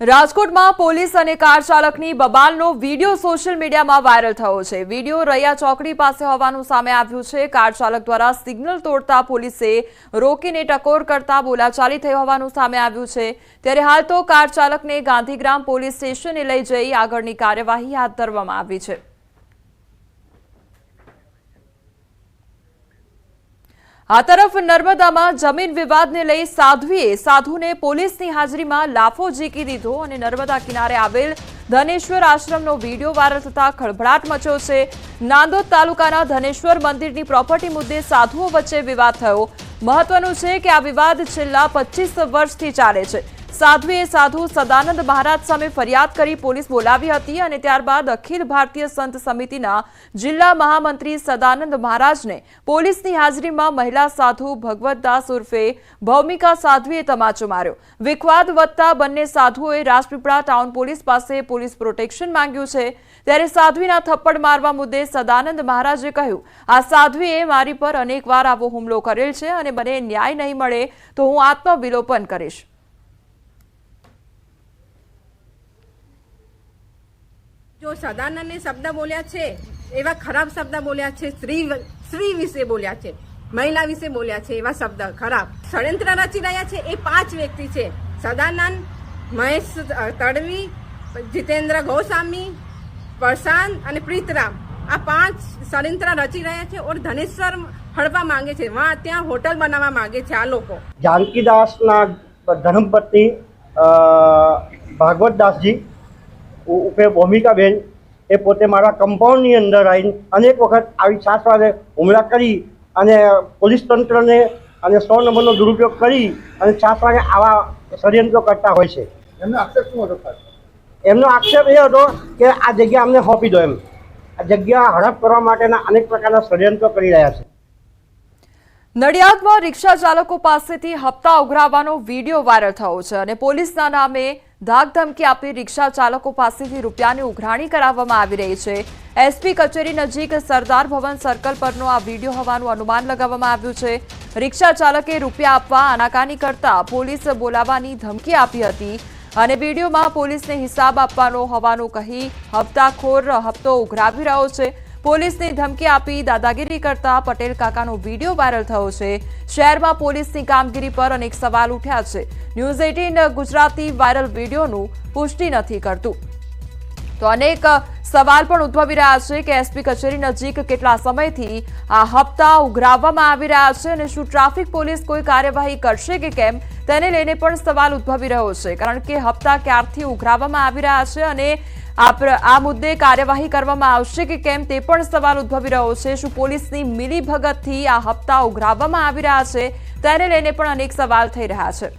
રાજકોટમાં પોલીસ અને car ચાલકની બબાલનો video social મીડિયામાં વાયરલ થયો છે। વિડીયો રૈયા ચોકડી પાસે હોવાનું સામે આવ્યું છે। કાર ચાલક દ્વારા સિગ્નલ તોડતા પોલીસે રોકીને ટકોર કરતા બોલાચાલી થઈ હોવાનું સામે આવ્યું છે। ત્યારે હાલ તો કાર ચાલકને ગાંધીગ્રામ પોલીસ સ્ટેશને લઈ જઈ આગળની કાર્યવાહી હાથ ધરવામાં આવી છે। आ तरफ नर्मदा में जमीन विवाद ने लई साध्वीए साधुने पोलीसनी हाजरीमां लाफो झीकी दीधो अने नर्मदा किनारे आवेल धनेश्वर आश्रमनो वीडियो वायरल थता खळभळाट मच्यो छे। नांदोद तालुकाना धनेश्वर मंदिरनी प्रोपर्टी मुद्दे साधुओ वच्चे विवाद थयो। महत्वनुं छे के आ विवाद छेल्ला 25 वर्षथी चाले छे। साध्वीए साधु सदानंद महाराज सामे फरियाद करी पोलीस बोलावी हती अने त्यारबाद अखिल भारतीय संत समितिना जिल्ला महामंत्री सदानंद महाराजने पोलीसनी हाजरीमां महिला साधु भगवतदास उर्फे भौमिका साध्वीए तमाचो मार्यो। विवाद वधता बंने साधुओए રાજપીપળા टाउन पोलीस पासे पोलीस प्रोटेक्शन मांग्युं छे। त्यारे साध्वीना थप्पड़ मारवा मुद्दे सदानंद महाराजे कह्युं, आ साध्वीए मारी पर अनेकवार आवो हुमलो करेल छे अने મને ન્યાય નહીં મળે તો હું આત્મવિલોપન કરીશ। जो सदानंद ने शब्द बोल्या छे एवा खराब शब्द बोल्या छे। स्त्री विषे बोल्या छे, महिला विषे बोल्या छे एवा शब्द खराब षड्यंत्र रची रह्या छे। ए 5 व्यक्ति छे, सदानंद, महेश तड़वी, जितेन्द्र गोस्वामी, प्रशांत अने प्रीतराम। आ 5 षड्यंत्र रची रह्या छे और धनेश्वर हड़पा मांगे छे, वहां त्यां होटल बनावा मांगे छे। आ लोको जानकीदासना धर्मपत्नी भागवतदास जी उपे भूमिकाबेन ए पोते मारा कम्पाउंडनी अंदर आवीने अनेक वखत आवी छासवादे हुमला करी अने पोलीस तंत्रने अने 100 नंबरनो दुरुपयोग करी अने छासवादे आवा षड्यंત્રો करता होय छे। एमनो आक्षेप शुं हतो? एमनो आक्षेप ए हतो के आ जग्या अमने सोंपी दो, एम आ जग्या हड़प करवा माटेना अनेक प्रकारना षड्यंત્રો करी रह्या छे। नडियादमां रिक्शा चालको पासेथी हप्ता उघरावવાનો वीडियो वायरल थयो छे अने पोलीसना नामे धाकधमकी आपी रिक्शा चालको पासेथी रूपियानी उघराणी कराववामां आवी रही छे। एसपी कचेरी नजीक सरदार भवन सर्कल परनो आ वीडियो होવાનું अनुमान लगाववामां આવ્યું છે। रिक्शा चालके रूपिया आपवा आनाकानी करता पोलीस बोलावવાની ધમકી આપી હતી અને વીડિયોમાં પોલીસને હિસાબ આપવાનો હોવાનું કહી હપ્તાખોર હપ્તો ઉઘરાવી રહ્યો છે। પોલીસની ધમકી આપી દાદાગીરી કરતા પટેલ કાકાનો વીડિયો વાયરલ થયો છે। શહેરમાં પોલીસની કામગીરી પર અનેક સવાલ ઉઠ્યા છે। ન્યૂઝ 18 ગુજરાતી વાયરલ વીડિયોનું પુષ્ટિ નથી કરતું। તો અનેક સવાલ પણ ઉદ્ભવી રહ્યા છે કે એસપી કચેરી નજીક કેટલા સમયથી આ હપ્તા ઉઘરાવવામાં આવી રહ્યા છે અને શું ટ્રાફિક પોલીસ કોઈ કાર્યવાહી કરશે કે કેમ તેને લઈને પણ સવાલ ઉદ્ભવી રહ્યો છે। કારણ કે હપ્તા ક્યારથી ઉઘરાવવામાં આવી રહ્યા છે અને આ મુદ્દે કાર્યવાહી કરવામાં આવશે કે કેમ તે પણ સવાલ ઉદ્ભવી રહ્યો છે। શું પોલીસની મિલીભગતથી આ હપ્તા ઉઘરાવવામાં આવી રહ્યા છે તેને લઈને પણ અનેક સવાલ થઈ રહ્યા છે।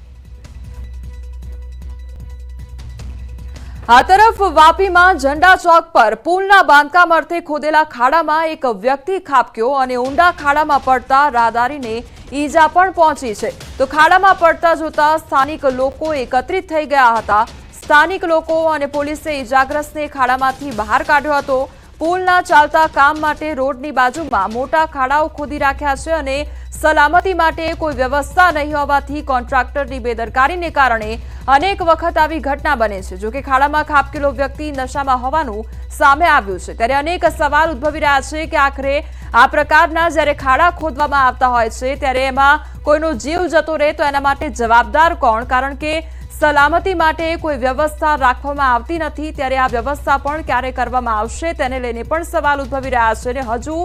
આ તરફ વાપીમાં ઝંડા ચોક પર પુલના બાંધકામ અર્થે ખોદેલા ખાડામાં એક વ્યક્તિ ખાબક્યો અને ઊંડા ખાડામાં પડતા રાહદારીને ઈજા પણ પહોંચી છે। તો ખાડામાં પડતા જોતા સ્થાનિક લોકો એકત્રિત થઈ ગયા હતા। સ્થાનિક લોકો અને પોલીસે ઈજાગ્રસ્તને ખાડામાંથી બહાર કાઢ્યો હતો। પુલના ચાલતા કામ માટે રોડની બાજુમાં મોટા ખાડાઓ ખોદી રાખ્યા છે અને સલામતી માટે કોઈ વ્યવસ્થા નહીં હોવાથી કોન્ટ્રાક્ટરની બેદરકારીને કારણે અનેક વખત આવી ઘટના બને છે। જો કે ખાડામાં ખાબકેલો વ્યક્તિ નશામાં હોવાનું સામે આવ્યું છે। ત્યારે અનેક સવાલ ઉદ્ભવી રહ્યા છે કે આખરે આ પ્રકારના જ્યારે ખાડા ખોદવામાં આવતા હોય છે ત્યારે એમાં કોઈનો જીવ જતો રહે તો એના માટે જવાબદાર કોણ? કારણ કે સલામતી માટે કોઈ વ્યવસ્થા રાખવામાં આવતી નથી। ત્યારે આ વ્યવસ્થા પણ ક્યારે કરવામાં આવશે તેને લઈને પણ સવાલ ઉદ્ભવી રહ્યા છે અને હજુ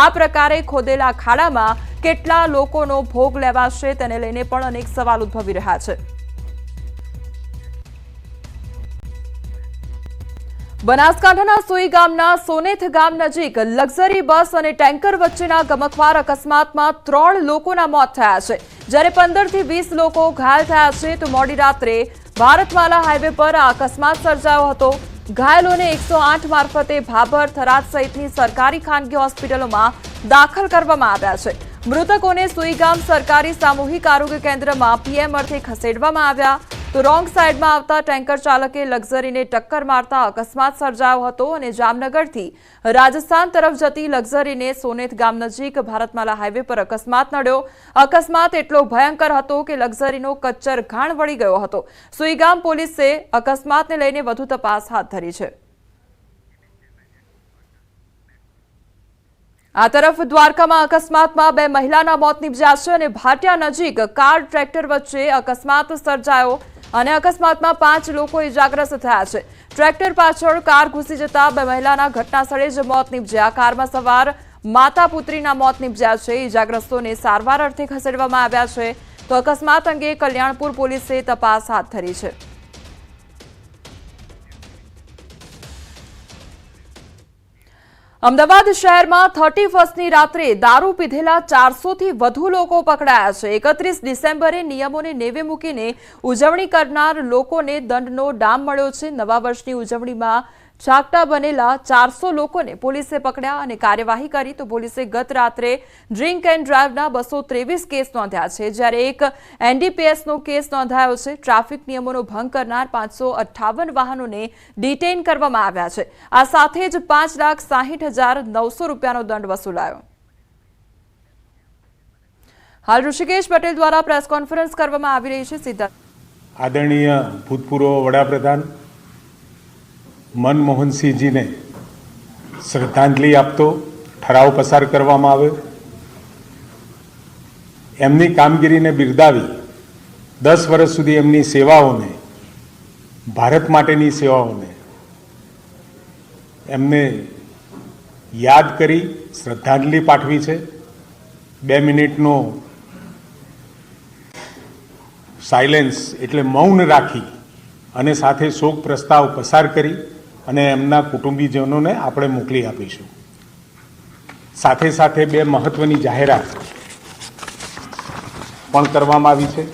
આ પ્રકારે ખોદેલા ખાડામાં કેટલા લોકોનો ભોગ લેવાશે તેને લઈને પણ અનેક સવાલ ઉદ્ભવી રહ્યા છે। બનાસકાંઠાના સોઈ ગામના સોનેથ ગામ નજીક લક્ઝરી બસ અને ટેન્કર વચ્ચેના ગમખ્વાર અકસ્માતમાં 3 લોકોના મોત થયા છે જ્યારે 15 થી 20 લોકો ઘાયલ થયા છે। તો મોડી રાત્રે ભારતમાલા હાઈવે પર આ અકસ્માત સર્જાયો હતો। ઘાયલોને 108 મારફતે ભાભર, થરાદ સહિતની સરકારી ખાનગી હોસ્પિટલોમાં દાખલ કરવામાં આવ્યા છે। મૃતકોને સોઈગામ સરકારી સામૂહિક આરોગ્ય કેન્દ્રમાં પીએમ અર્થે ખસેડવામાં આવ્યા। તો રોંગ સાઈડમાં આવતા ટેન્કર ચાલકે લક્ઝરીને ટક્કર મારતા અકસ્માત સર્જાયો હતો અને જામનગરથી રાજસ્થાન તરફ જતી લક્ઝરીને સોનેત ગામ નજીક ભારતમાલા હાઈવે પર અકસ્માત નડ્યો. અકસ્માત એટલો ભયંકર હતો કે લક્ઝરીનો કચ્ચર ઘાણ વળી ગયો હતો. સુઈગામ પોલીસે અકસ્માતને લઈને વધુ તપાસ હાથ ધરી છે. આ તરફ દ્વારકામાં અકસ્માતમાં 2 મહિલાના મોત નીપજ્યા છે અને ભાટિયા નજીક કાર ટ્રેક્ટર વચ્ચે અકસ્માત સર્જાયો અને અકસ્માતમાં 5 લોકો ઇજાગ્રસ્ત થયા છે. ટ્રેક્ટર પાછળ કાર ઘૂસી જતા 2 મહિલાના ઘટના સ્થળે જ મોત નીપજ્યા. કારમાં સવાર માતા પુત્રીના મોત નીપજ્યા છે. ઇજાગ્રસ્તોને સારવાર અર્થે ખસેડવામાં આવ્યા છે. તો અકસ્માત અંગે કલ્યાણપુર પોલીસે તપાસ હાથ ધરી છે. અમદાવાદ શહેરમાં 31મી રાત્રે દારૂ પીધેલા 400થી વધુ લોકો પકડાયા છે. 31 ડિસેમ્બરે નિયમોને નેવે મૂકીને ઉજવણી કરનાર લોકોને દંડનો ડામ મળ્યો છે. નવા વર્ષની ઉજવણીમાં છાકટા બનેલા 400 લોકોને પોલીસે પકડ્યા અને કાર્યવાહી કરી. તો પોલીસે ગત રાત્રે ડ્રિંક એન્ડ ડ્રાઈવના 223 કેસ નોંધ્યા છે, જ્યારે એક એનડીપીએસનો કેસ નોંધાયો છે. ટ્રાફિક નિયમોનો ભંગ કરનાર 558 વાહનોને ડિટેઇન કરવામાં આવ્યા છે. આ સાથે જ 5,60,900 રૂપિયાનો દંડ વસૂલાયો. હાલ ઋષિકેશ પટેલ દ્વારા પ્રેસ કોન્ફરન્સ કરવામાં આવી રહી છે. સીધા આદરણીય ભૂતપૂર્વ વડાપ્રધાન મનમોહનસિંહજીને શ્રદ્ધાંજલિ આપતો ઠરાવ પસાર કરવામાં આવ્યો. એમની કામગીરીને બિરદાવી 10 વર્ષ સુધી એમની સેવાઓને, ભારત માટેની સેવાઓને એમને યાદ કરી શ્રદ્ધાંજલિ પાઠવી છે. 2 મિનિટનો સાયલેન્સ એટલે મૌન રાખી અને સાથે શોક પ્રસ્તાવ પસાર કરી અને એમના કુટુંબીજનોને આપણે મોકલી આપીશું. સાથે સાથે 2 મહત્વની જાહેરાત પણ કરવામાં આવી છે.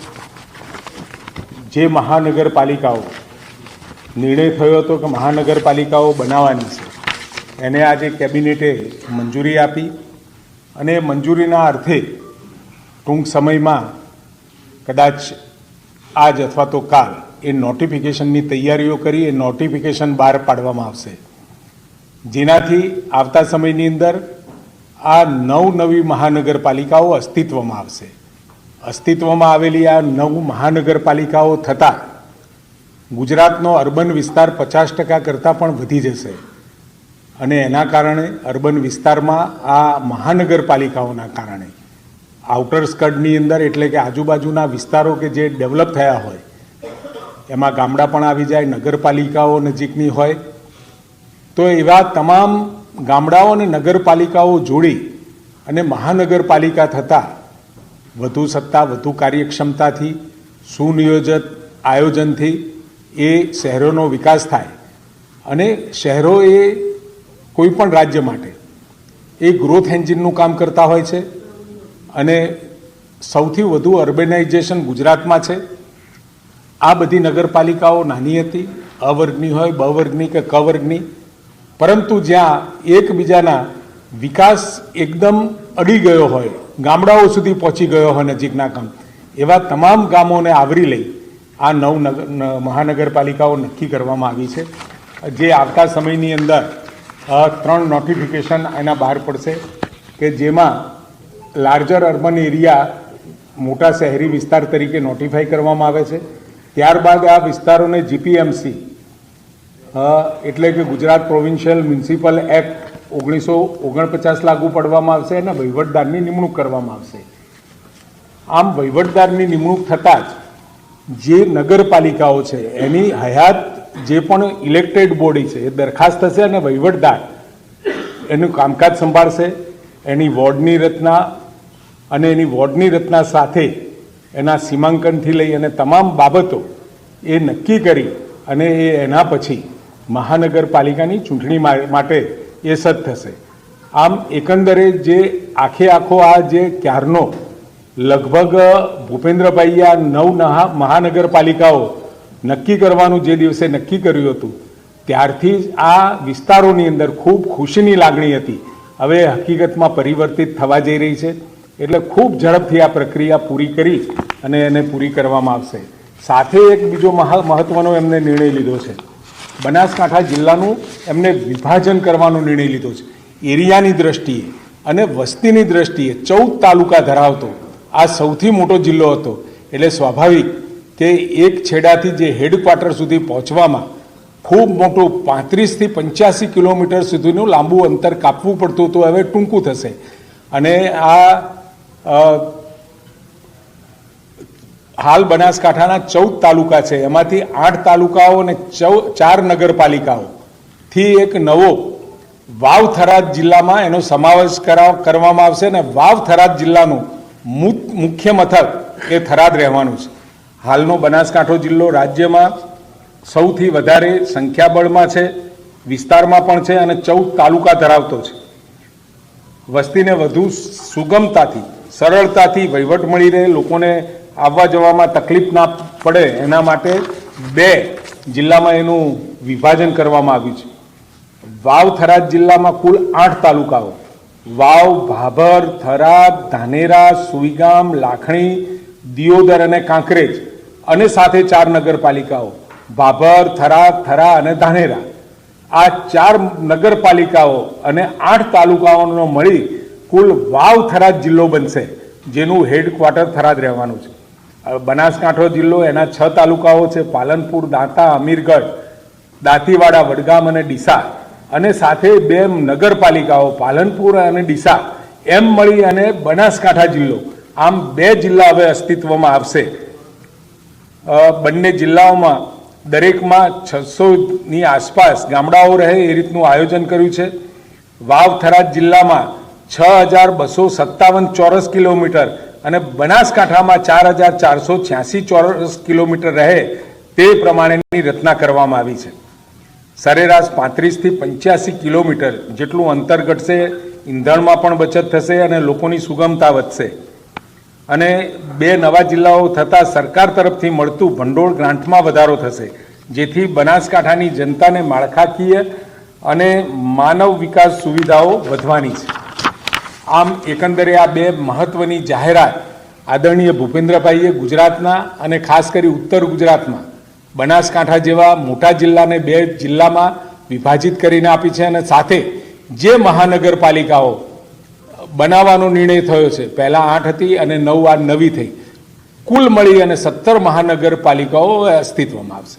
જે મહાનગરપાલિકાઓ નિર્ણય થયો હતો કે મહાનગરપાલિકાઓ બનાવવાની છે, એને આજે કેબિનેટે મંજૂરી આપી અને મંજૂરીના અર્થે ટૂંક સમયમાં કદાચ આજ અથવા તો કાલ એ નોટિફિકેશનની તૈયારીઓ કરી એ નોટિફિકેશન બહાર પાડવામાં આવશે, જેનાથી આવતા સમયની અંદર આ નવી મહાનગરપાલિકાઓ અસ્તિત્વમાં આવશે. અસ્તિત્વમાં આવેલી આ 9 મહાનગરપાલિકાઓ થતાં ગુજરાતનો અર્બન વિસ્તાર 50% કરતાં પણ વધી જશે અને એના કારણે અર્બન વિસ્તારમાં આ મહાનગરપાલિકાઓના કારણે આઉટર સ્કર્ટની અંદર એટલે કે આજુબાજુના વિસ્તારો કે જે ડેવલપ થયા હોય એમાં ગામડા પણ આવી જાય, નગરપાલિકાઓ નજીકની હોય, તો એવા તમામ ગામડાઓ અને નગરપાલિકાઓ જોડી અને મહાનગરપાલિકા થતાં વધુ સત્તા, વધુ કાર્યક્ષમતાથી, સુનિયોજિત આયોજનથી એ શહેરોનો વિકાસ થાય અને શહેરો એ કોઈ પણ રાજ્ય માટે એ ગ્રોથ એન્જિનનું કામ કરતા હોય છે અને સૌથી વધુ અર્બેનાઇઝેશન ગુજરાતમાં છે. આ બધી નગરપાલિકાઓ નાની હતી, અ વર્ગની હોય, બ વર્ગની કે ક વર્ગની, પરંતુ જ્યાં એકબીજાના વિકાસ એકદમ અડી ગયો હોય, ગામડાઓ સુધી પહોંચી ગયો હોય નજીકના ગામ, એવા તમામ ગામોને આવરી લઈ આ 9 મહાનગરપાલિકાઓ નક્કી કરવામાં આવી છે. જે આવતા સમયની અંદર 3 નોટિફિકેશન એના બહાર પડશે કે જેમાં લાર્જર અર્બન એરિયા મોટા શહેરી વિસ્તાર તરીકે નોટિફાઈ કરવામાં આવે છે. ત્યારબાદ આ વિસ્તારોને જીપીએમસી એટલે કે ગુજરાત પ્રોવિન્શિયલ મ્યુનિસિપલ એક્ટ 1949 લાગુ પાડવામાં આવશે અને વહીવટદારની નિમણૂક કરવામાં આવશે. આમ વહીવટદારની નિમણૂક થતાં જ જે નગરપાલિકાઓ છે એની હયાત જે પણ ઇલેક્ટેડ બોડી છે એ દરખાસ્ત થશે અને વહીવટદાર એનું કામકાજ સંભાળશે. એની વોર્ડની રચના અને એની વોર્ડની રચના સાથે એના સીમાંકનથી લઈ અને તમામ બાબતો એ નક્કી કરી અને એના પછી મહાનગરપાલિકાની ચૂંટણી માટે એ સજ્જ થશે. આમ એકંદરે જે આખો આ જે ક્યારનો લગભગ ભૂપેન્દ્રભાઈએ આ 9 મહાનગરપાલિકાઓ નક્કી કરવાનું જે દિવસે નક્કી કર્યું હતું ત્યારથી જ આ વિસ્તારોની અંદર ખૂબ ખુશીની લાગણી હતી. હવે હકીકતમાં પરિવર્તિત થવા જઈ રહી છે. એટલે ખૂબ ઝડપથી આ પ્રક્રિયા પૂરી કરી અને એને પૂરી કરવામાં આવશે. સાથે એક બીજો મહત્વનો એમને નિર્ણય લીધો છે. બનાસકાંઠા જિલ્લાનું એમને વિભાજન કરવાનો નિર્ણય લીધો છે. એરિયાની દ્રષ્ટિએ અને વસ્તીની દ્રષ્ટિએ 14 તાલુકા ધરાવતો આ સૌથી મોટો જિલ્લો હતો. એટલે સ્વાભાવિક કે એક છેડાથી જે હેડક્વાર્ટર સુધી પહોંચવામાં ખૂબ મોટું 35 થી 85 કિલોમીટર સુધીનું લાંબુ અંતર કાપવું પડતું હતું, હવે ટૂંકું થશે. અને હાલ બનાસકાંઠાના 14 તાલુકા છે, એમાંથી 8 તાલુકાઓ અને 4 નગરપાલિકાઓથી એક નવો વાવ થરાદ જિલ્લામાં એનો સમાવેશ કરવામાં આવશે. અને વાવ થરાદ જિલ્લાનું મુખ્ય મથક એ થરાદ રહેવાનું છે. હાલનો બનાસકાંઠો જિલ્લો રાજ્યમાં સૌથી વધારે સંખ્યાબળમાં છે, વિસ્તારમાં પણ છે અને 14 તાલુકા ધરાવતો છે. વસ્તીને વધુ સુગમતાથી સરળતાથી વહીવટ મળી રહે, લોકોને આવવા જવામાં તકલીફ ના પડે એના માટે 2 જિલ્લામાં એનું વિભાજન કરવામાં આવ્યું છે. વાવ થરાદ જિલ્લામાં કુલ 8 તાલુકાઓ વાવ, ભાભર, થરાદ, ધાનેરા, સુઈગામ, લાખણી, દિયોદર અને કાંકરેજ અને સાથે 4 નગરપાલિકાઓ ભાભર, થરાદ, થરા અને ધાનેરા. આ 4 નગરપાલિકાઓ અને 8 તાલુકાઓનો મળી કુલ વાવ થરાદ જિલ્લો બનશે, જેનું હેડક્વાર્ટર થરાદ રહેવાનું છે. બનાસકાંઠો જિલ્લો એના 6 તાલુકાઓ છે, પાલનપુર, દાંતા, અમીરગઢ, દાંતીવાડા, વડગામ અને ડીસા, અને સાથે 2 નગરપાલિકાઓ પાલનપુર અને ડીસા, એમ મળી અને બનાસકાંઠા જિલ્લો. આમ 2 જિલ્લા હવે અસ્તિત્વમાં આવશે. બંને જિલ્લાઓમાં દરેકમાં 600ની આસપાસ ગામડાઓ રહે એ રીતનું આયોજન કર્યું છે. વાવ થરાદ જિલ્લામાં 6257 ચોરસ કિલોમીટર અને બનાસકાંઠામાં 4486 ચોરસ કિલોમીટર રહે તે પ્રમાણેની રચના કરવામાં આવી છે. સરેરાશ 35 થી 85 કિલોમીટર જેટલું અંતર ઘટશે, ઈંધણમાં પણ બચત થશે અને લોકોની સુગમતા વધશે. અને 2 નવા જિલ્લાઓ થતાં સરકાર તરફથી મળતું ભંડોળ ગ્રાન્ટમાં વધારો થશે, જેથી બનાસકાંઠાની જનતાને માળખાકીય અને માનવ વિકાસ સુવિધાઓ વધવાની છે. આમ એકંદરે આ 2 મહત્વની જાહેરાત આદરણીય ભૂપેન્દ્રભાઈએ ગુજરાતના અને ખાસ કરી ઉત્તર ગુજરાતમાં બનાસકાંઠા જેવા મોટા જિલ્લાને 2 જિલ્લામાં વિભાજિત કરીને આપી છે. અને સાથે જે મહાનગરપાલિકાઓ બનાવવાનો નિર્ણય થયો છે, પહેલાં 8 હતી અને 9 આ નવી થઈ, કુલ મળી અને 17 મહાનગરપાલિકાઓ અસ્તિત્વમાં આવશે.